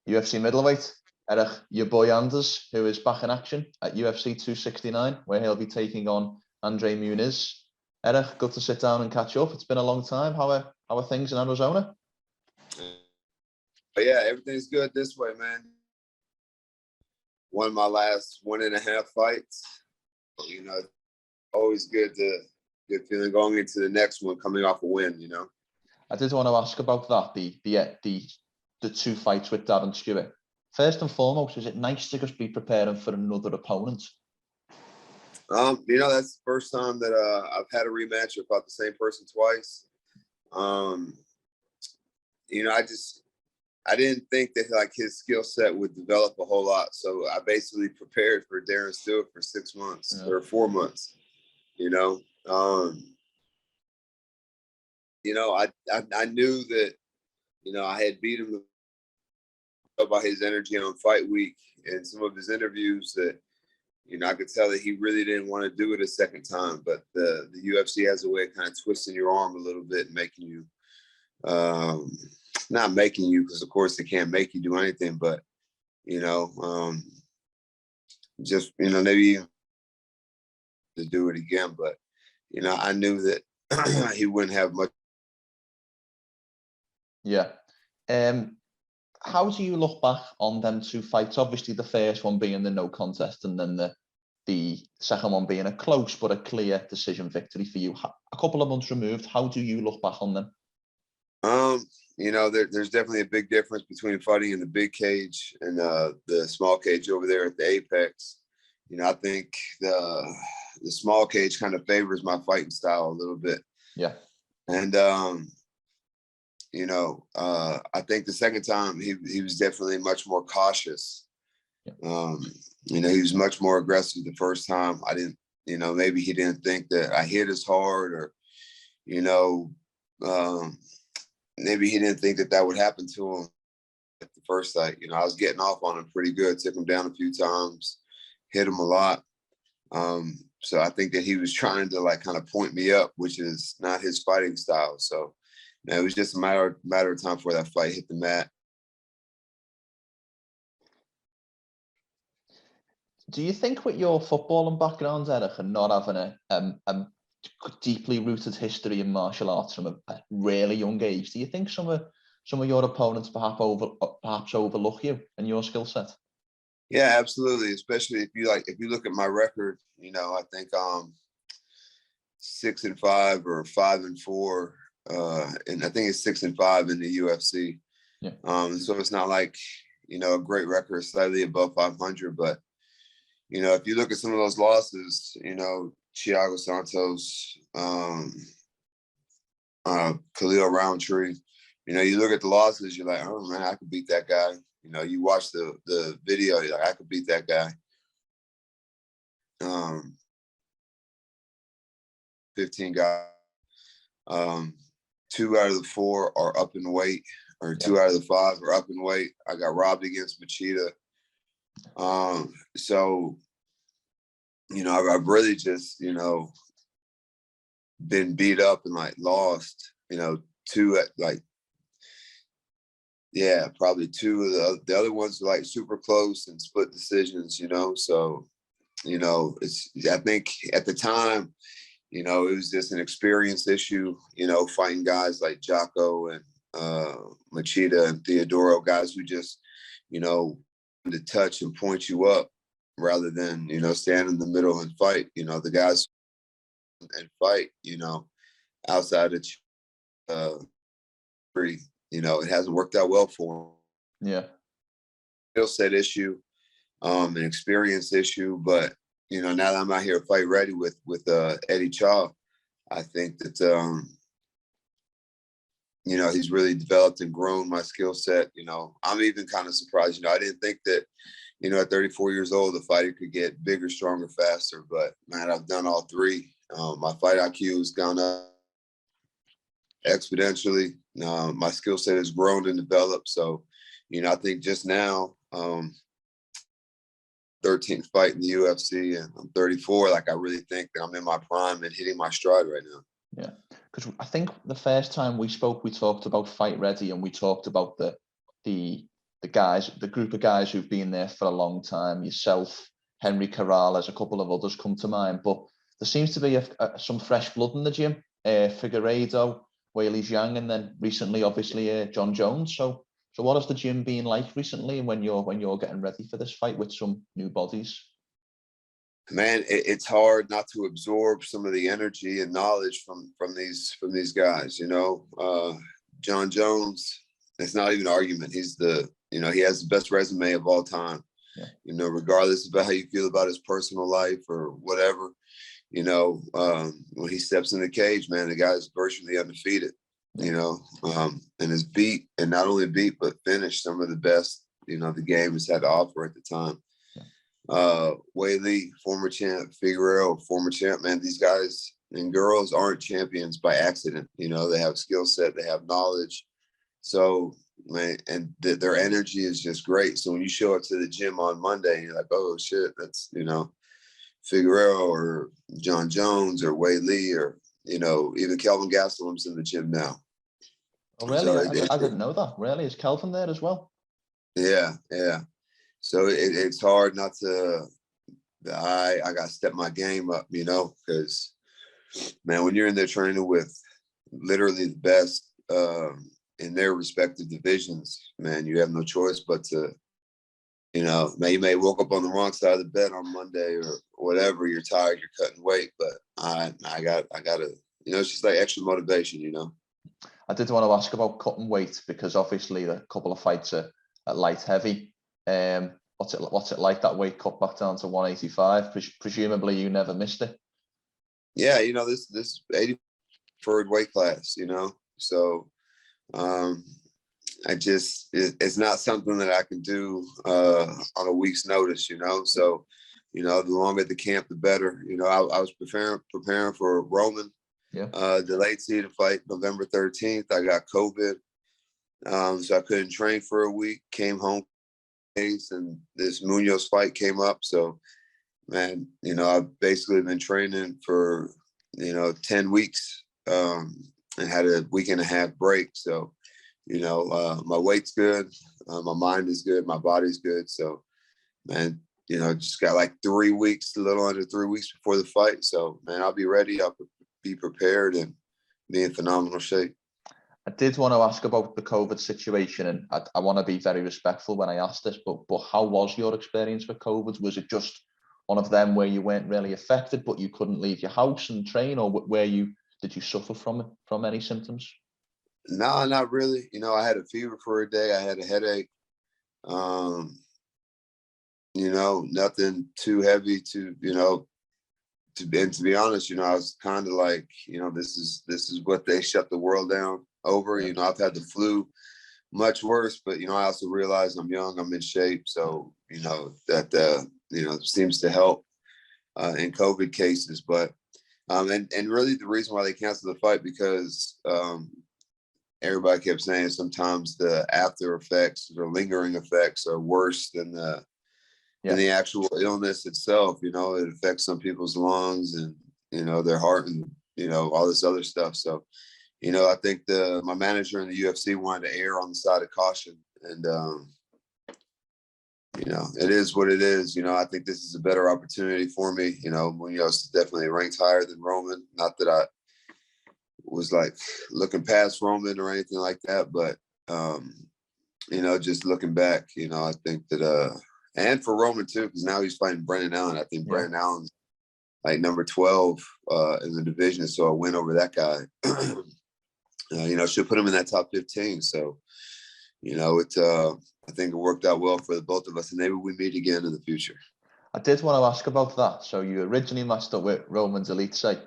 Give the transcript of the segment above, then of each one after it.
UFC Middleweight Eryk, your boy Anders, who is back in action at UFC 269, where he'll be taking on Andre Muniz. Eryk, good to sit down and catch up. It's been a long time. How are things in Arizona? Yeah, everything's good this way, man. Won my last 1.5 fights. You know, always good feeling going into the next one, coming off a win. You know, I did want to ask about that. The 2 fights with Darren Stewart. First and foremost, is it nice to just be preparing for another opponent? You know, that's the first time that I've had a rematch with about the same person twice. You know, I didn't think that like his skill set would develop a whole lot. So I basically prepared for Darren Stewart for 6 months or 4 months, you know. You know, I knew that, you know, I had beat him by his energy on fight week and some of his interviews that, you know, I could tell that he really didn't want to do it a second time. But the UFC has a way of kind of twisting your arm a little bit and making you, not making you, because of course they can't make you do anything, but, you know, just, you know, maybe to do it again. But, you know, I knew that he wouldn't have much. Yeah. How do you look back on them 2 fights? Obviously, the first one being the no contest, and then the second one being a close but a clear decision victory for you. A couple of months removed, how do you look back on them? You know, there's definitely a big difference between fighting in the big cage and the small cage over there at the Apex. You know, I think the small cage kind of favors my fighting style a little bit. Yeah. And you know, I think the second time he was definitely much more cautious. Yeah. You know, he was much more aggressive the first time. I didn't, you know, maybe he didn't think that I hit as hard, or, you know, maybe he didn't think that would happen to him at the first fight. You know, I was getting off on him pretty good, took him down a few times, hit him a lot. So I think that he was trying to like kind of point me up, which is not his fighting style. So, you know, it was just a matter of time before that fight hit the mat. Do you think with your footballing background, Eryk, and not having a deeply rooted history in martial arts from a really young age, do you think some of your opponents perhaps overlook you and your skill set? Yeah, absolutely. Especially if you look at my record, you know, I think 6-5 or 5-4, and I think it's 6-5 in the UFC. Yeah. So it's not like, you know, a great record, slightly above 500, but, you know, if you look at some of those losses, you know, Thiago Santos, Khalil Roundtree, you know, you look at the losses, you're like, oh man, I could beat that guy. You know, you watch the video, you're like, I could beat that guy. 15 guys. 2 out of the 4 are up in weight, or 2 out of the 5 are up in weight. I got robbed against Machida. So, you know, I've really just, you know, been beat up and like lost, you know, 2 at like, yeah, probably 2 of the other ones were like super close and split decisions, you know. So, you know, I think at the time, you know, it was just an experience issue, you know, fighting guys like Jocko and Machida and Theodoro, guys who just, you know, to touch and point you up rather than, you know, stand in the middle and fight. You know, the guys and fight, you know, outside of free, you know, it hasn't worked out well for them. Yeah. Skill set issue, an experience issue, but, you know, now that I'm out here fight ready with Eddie Chaw, I think that, you know, he's really developed and grown my skill set. You know, I'm even kind of surprised. You know, I didn't think that, you know, at 34 years old, the fighter could get bigger, stronger, faster. But, man, I've done all 3. My fight IQ has gone up exponentially. My skill set has grown and developed. So, you know, I think just now, 13th fight in the UFC, and I'm 34. Like, I really think that I'm in my prime and hitting my stride right now. Yeah, because I think the first time we spoke, we talked about fight ready, and we talked about the the group of guys who've been there for a long time, yourself, Henry Corrales, a couple of others come to mind, but there seems to be some fresh blood in the gym. Figueiredo, Weili Zhang, and then recently, obviously, Jon Jones. So what has the gym been like recently, and when you're getting ready for this fight with some new bodies? Man, it's hard not to absorb some of the energy and knowledge from these guys. Jon Jones, it's not even an argument. He's he has the best resume of all time. Yeah. Regardless of how you feel about his personal life or whatever, when he steps in the cage, man, the guy's virtually undefeated. And has beat, and not only beat, but finished some of the best, the game has had to offer at the time. Weili, former champ, Figueiredo, former champ, man, these guys and girls aren't champions by accident. They have skill set, they have knowledge. So, man, and their energy is just great. So when you show up to the gym on Monday, you're like, oh shit, that's, Figueiredo or Jon Jones or Weili or, even Kelvin Gastelum's in the gym now. Oh, really? So I didn't know that. Really? Is Kelvin there as well? Yeah. So it's hard not to. I got to step my game up, because, man, when you're in there training with literally the best in their respective divisions, man, you have no choice but to, you may woke up on the wrong side of the bed on Monday or whatever. You're tired, you're cutting weight, but I got to, it's just like extra motivation, I did want to ask about cutting weight, because obviously a couple of fights are at light heavy. What's it like, that weight cut back down to 185? Presumably you never missed it. Yeah, this 80 preferred weight class, so it's not something that I can do on a week's notice, so the longer the camp, the better. I was preparing for Roman. Yeah. The late season fight, November 13th. I got COVID, so I couldn't train for a week. Came home, and this Muniz fight came up. So, man, I've basically been training for 10 weeks, and had a week and a half break. So, my weight's good, my mind is good, my body's good. So, man, just got like 3 weeks, a little under 3 weeks before the fight. So, man, I'll be ready. I'll be prepared and be in phenomenal shape. I did want to ask about the COVID situation, and I want to be very respectful when I ask this, but how was your experience with COVID? Was it just one of them where you weren't really affected, but you couldn't leave your house and train, or did you suffer from any symptoms? No, not really. I had a fever for a day. I had a headache. Nothing too heavy to be honest, I was kind of like, this is what they shut the world down over. I've had the flu much worse, but, I also realize I'm young, I'm in shape. So, that, seems to help in COVID cases. But, and really the reason why they canceled the fight, because everybody kept saying sometimes the after effects or lingering effects are worse than the actual illness itself. It affects some people's lungs and, their heart and, all this other stuff. So, I think my manager in the UFC wanted to err on the side of caution, and, it is what it is. I think this is a better opportunity for me. Munoz is definitely ranked higher than Roman. Not that I was like looking past Roman or anything like that, but, just looking back, I think that, and for Roman too, because now he's fighting Brendan Allen. I think Brendan Allen's like number 12 in the division, so a win over that guy, should put him in that top 15. So, I think it worked out well for the both of us, and maybe we meet again in the future. I did want to ask about that. So you originally matched up with Roman's Elite, say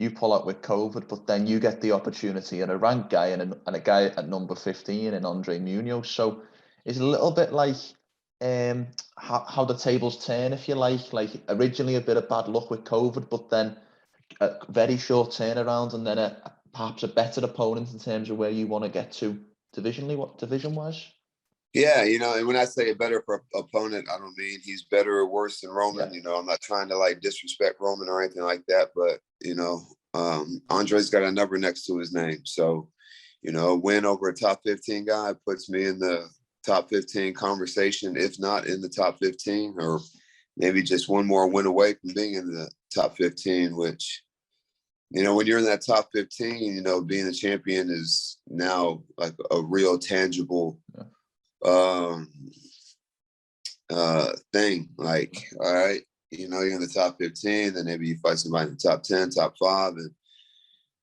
you pull out with COVID, but then you get the opportunity and a ranked guy and a guy at number 15 in Andre Muniz. So it's a little bit like how the tables turn, if you like originally a bit of bad luck with COVID, but then a very short turnaround, and then perhaps a better opponent in terms of where you want to get to division wise. Yeah, and when I say a better opponent, I don't mean he's better or worse than Roman. Yeah. I'm not trying to like disrespect Roman or anything like that, but Andre's got a number next to his name. So, a win over a top 15 guy puts me in the top 15 conversation, if not in the top 15, or maybe just one more win away from being in the top 15, which, you know, when you're in that top 15, you know, being a champion is now like a real tangible thing. Like, all right, you know, you're in the top 15, then maybe you fight somebody in the top 10, top 5. And,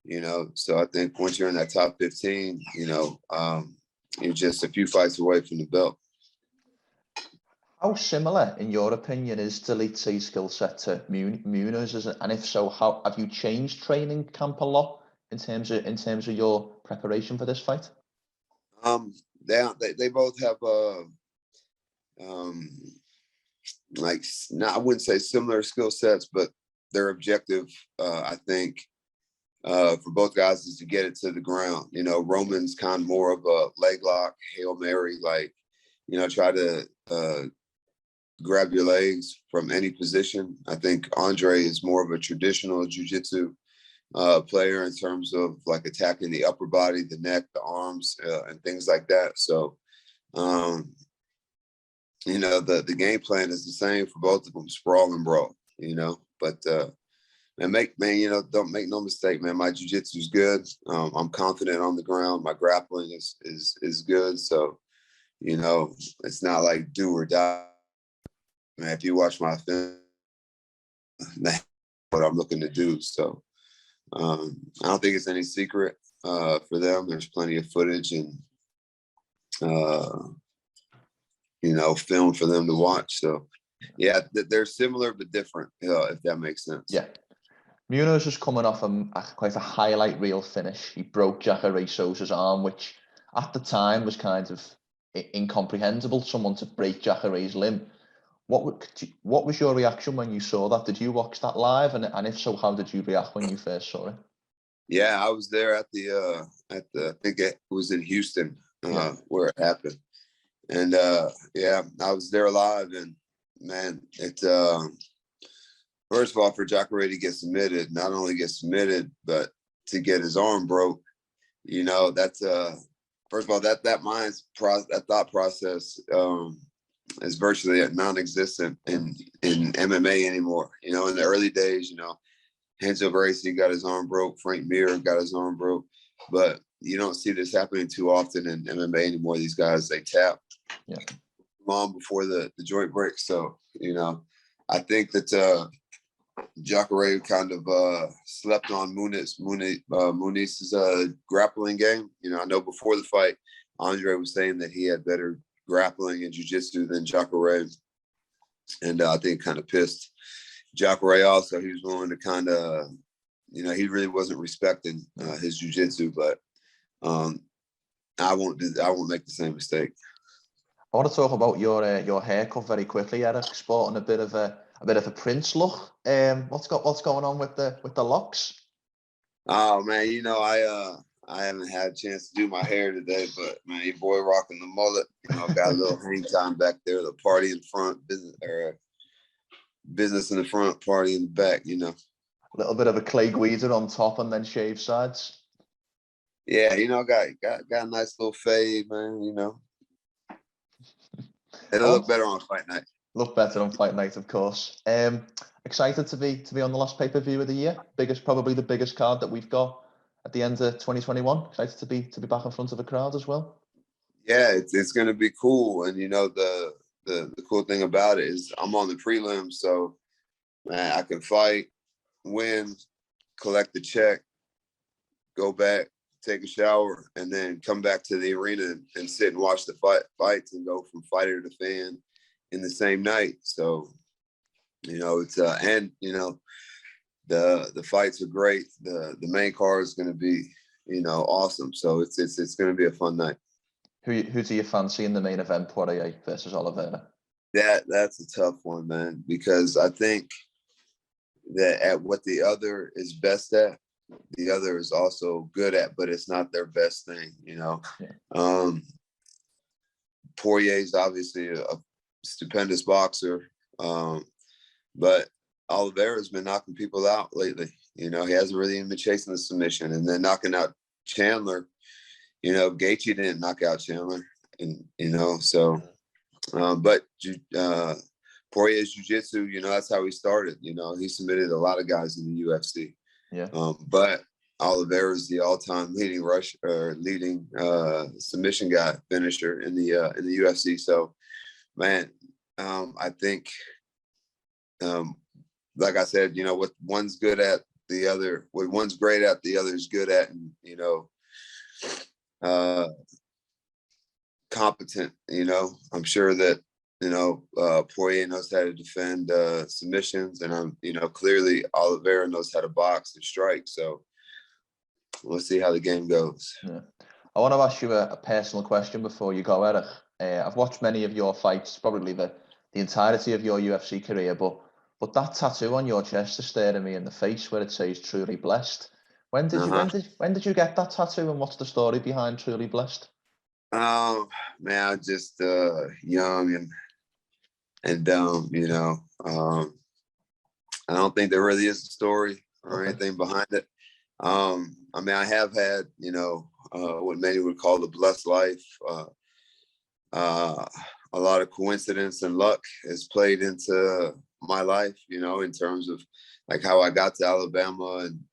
you know, so I think once you're in that top 15, you know, you're just a few fights away from the belt. How similar, in your opinion, is Delite's skill set to Muniz? And if so, how have you changed training camp a lot in terms of your preparation for this fight? They both have like, I wouldn't say similar skill sets, but their objective, I think, for both guys is to get it to the ground. You know, Roman's kind of more of a leg lock, Hail Mary, like, you know, try to grab your legs from any position. I think Andre is more of a traditional jiu-jitsu player in terms of like attacking the upper body, the neck, the arms, and things like that. So, you know, the game plan is the same for both of them, sprawl and brawl, you know, but you know, don't make no mistake, man, my jiu-jitsu is good. I'm confident on the ground. My grappling is good. So, you know, it's not like do or die. Man, if you watch my film, that's what I'm looking to do. So I don't think it's any secret for them. There's plenty of footage and, you know, film for them to watch. So, yeah, they're similar but different, if that makes sense. Yeah. Muniz was coming off quite a highlight reel finish. He broke Jacare Souza's arm, which at the time was kind of incomprehensible, someone to break Jacare's limb. What was your reaction when you saw that? Did you watch that live? And if so, how did you react when you first saw it? Yeah, I was there at the I think it was in Houston where it happened. And yeah, I was there live, and man, it first of all, for Jacare to get submitted, not only get submitted, but to get his arm broke, you know, that's first of all, that thought process is virtually non-existent in MMA anymore. You know, in the early days, you know, Renzo Gracie got his arm broke, Frank Mir got his arm broke, but you don't see this happening too often in MMA anymore. These guys, they tap long before the joint breaks. So, you know, I think that Jacare kind of slept on Muniz's grappling game. You know, I know before the fight, Andre was saying that he had better grappling and jiu-jitsu than Jacare, and I think kind of pissed Jacare off. So he was willing to kind of, you know, he really wasn't respecting his jiu-jitsu, but I won't make the same mistake. I want to talk about your haircut very quickly, Eryk. Sporting a bit of a Prince look. What's going on with the locks? Oh man, you know, I haven't had a chance to do my hair today, but man, your boy rocking the mullet. You know, got a little hang time back there. The party in front, business in the front, party in the back. You know, a little bit of a Clay Guida on top and then shave sides. Yeah, you know, got a nice little fade, man. You know, it'll look better on fight night. Look better on fight night, of course. Excited to be on the last pay-per-view of the year. Probably the biggest card that we've got at the end of 2021. Excited to be back in front of a crowd as well. Yeah, it's going to be cool, and you know the cool thing about it is I'm on the prelims, so man, I can fight, win, collect the check, go back, take a shower, and then come back to the arena and sit and watch the fights and go from fighter to fan in the same night. So, you know, it's and you know, the fights are great. The main card is going to be, you know, awesome. So it's going to be a fun night. Who do you fancy in the main event, Poirier versus Oliveira? That's a tough one, man, because I think that at what the other is best at, the other is also good at, but it's not their best thing, you know. Yeah. Poirier is obviously a stupendous boxer, but Oliveira's been knocking people out lately. You know, he hasn't really even been chasing the submission, and then knocking out Chandler. You know, Gaethje didn't knock out Chandler. and so. But Poirier's jiu-jitsu, that's how he started. He submitted a lot of guys in the UFC. Yeah. But Oliveira is the all-time leading submission guy finisher in the UFC. So, man, I think, like I said, what one's good at, what one's great at, the other's good at, and competent. I'm sure that Poirier knows how to defend submissions, and clearly Oliveira knows how to box and strike. So we'll see how the game goes. Yeah. I want to ask you a personal question before you go, Eryk. I've watched many of your fights, probably the entirety of your UFC career, but that tattoo on your chest is staring me in the face where it says "Truly Blessed." When did you get that tattoo, and what's the story behind "Truly Blessed"? Man, I was just young and dumb, I don't think there really is a story or anything behind it. I mean, I have had, what many would call the blessed life. A lot of coincidence and luck has played into my life, in terms of like how I got to Alabama and,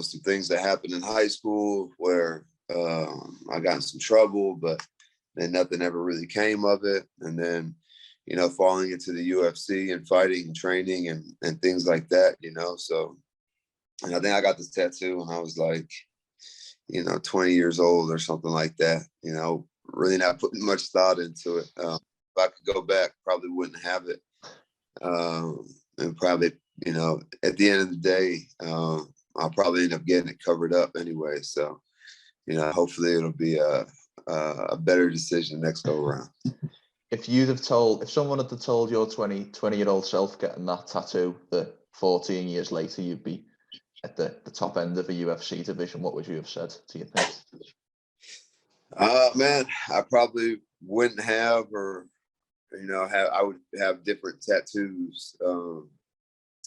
some things that happened in high school where I got in some trouble, but then nothing ever really came of it. And then, falling into the UFC and fighting and training and things like that, so. And I think I got this tattoo when I was like, 20 years old or something like that, really not putting much thought into it. If I could go back, probably wouldn't have it. And probably, at the end of the day, I'll probably end up getting it covered up anyway. So, hopefully it'll be a better decision next go around. If someone had told your 20-year-old self getting that tattoo that 14 years later you'd be at the top end of a UFC division, what would you have said, do you think? Man, I probably wouldn't have, or I would have different tattoos.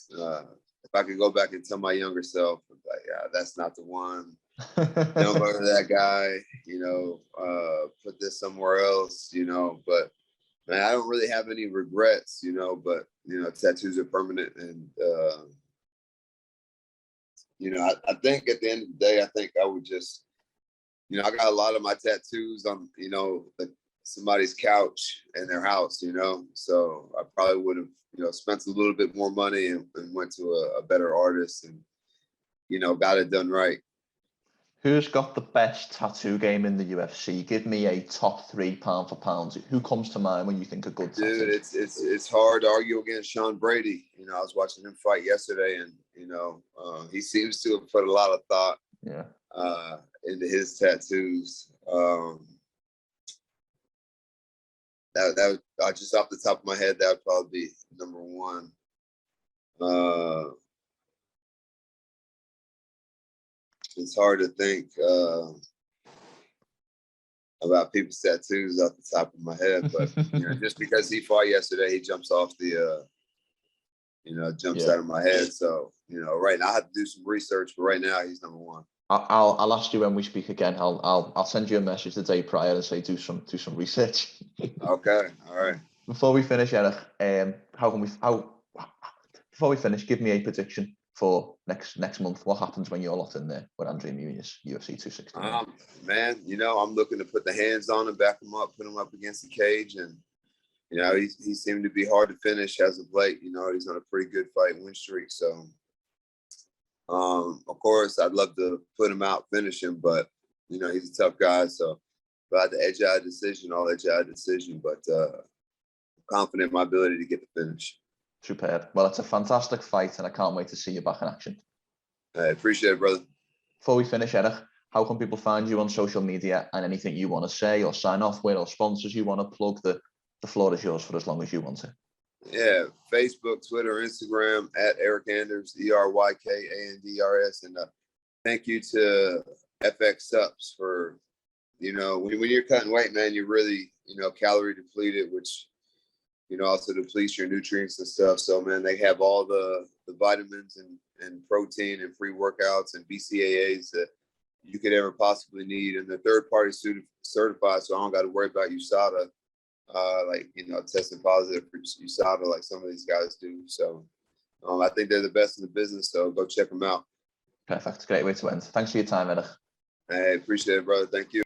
If I could go back and tell my younger self, like, yeah, that's not the one. Don't go to that guy. Put this somewhere else. But man, I don't really have any regrets. But tattoos are permanent, and I think at the end of the day, I think I would just, I got a lot of my tattoos on, somebody's couch in their house, so I probably would have, spent a little bit more money and went to a better artist and, got it done right. Who's got the best tattoo game in the UFC? Give me a top 3 pound for pound. Who comes to mind when you think a good tattoo? Dude, it's hard to argue against Sean Brady. I was watching him fight yesterday, and he seems to have put a lot of thought into his tattoos. That just off the top of my head, that would probably be number one. It's hard to think about people's tattoos off the top of my head, but just because he fought yesterday, he jumps off the out of my head. So right now I have to do some research, but right now he's number one. I'll ask you when we speak again. I'll send you a message the day prior and say do some research. Okay, all right. Before we finish, Eryk, before we finish, give me a prediction for next month. What happens when you're locked in there with Andre Muniz, UFC 260? Man, I'm looking to put the hands on him, back him up, put him up against the cage, and he seemed to be hard to finish as of late. He's on a pretty good fight win streak. So, of course, I'd love to put him out, finish him, but he's a tough guy. So, if I had to edge out a decision, I'll edge out a decision. But I'm confident in my ability to get the finish. Superb. Well, it's a fantastic fight, and I can't wait to see you back in action. I appreciate it, brother. Before we finish, Eryk, how can people find you on social media, and anything you want to say or sign off with, or sponsors you want to plug? The floor is yours for as long as you want to. Yeah, Facebook, Twitter, Instagram at Eryk Anders, ERYKANDRS, and thank you to FX Subs for when you're cutting weight, man, you're really calorie depleted, which also depletes your nutrients and stuff. So, man, they have all the vitamins and protein and free workouts and BCAAs that you could ever possibly need, and they're third party certified, so I don't got to worry about USADA, testing positive for USADA like some of these guys do. So I think they're the best in the business, so go check them out. Perfect. Great way to end. Thanks for your time, Eryk. I appreciate it, brother. Thank you.